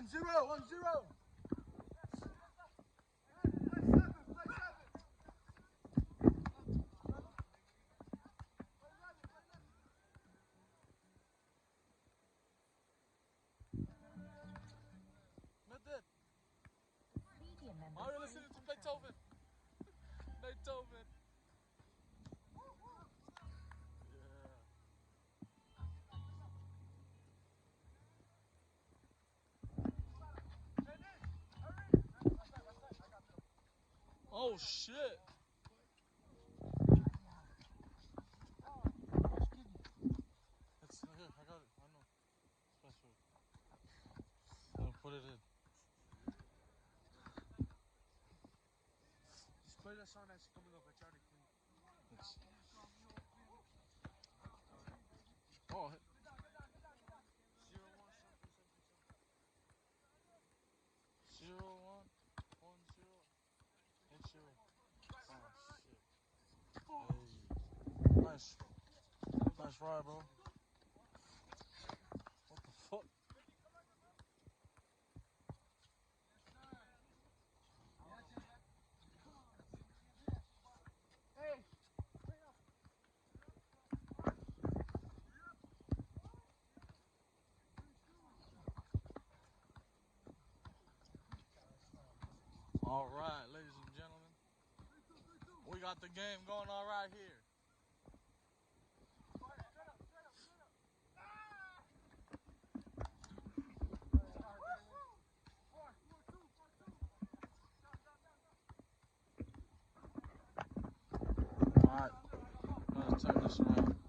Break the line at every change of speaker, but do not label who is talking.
1-0, 1-0.
Are you listening to Beethoven? Beethoven. Yeah. Oh shit. It's here, I got it. I know. Special. I'm gonna put it in.
Just play that song that's coming up. I tried to clean.
Oh.
0-1 something.
0-1, 1-0, 8-0. Oh shit. Hey. Nice ride, bro. What the fuck? All right, ladies and gentlemen, we got the game going on right here. All right, let's turn this around.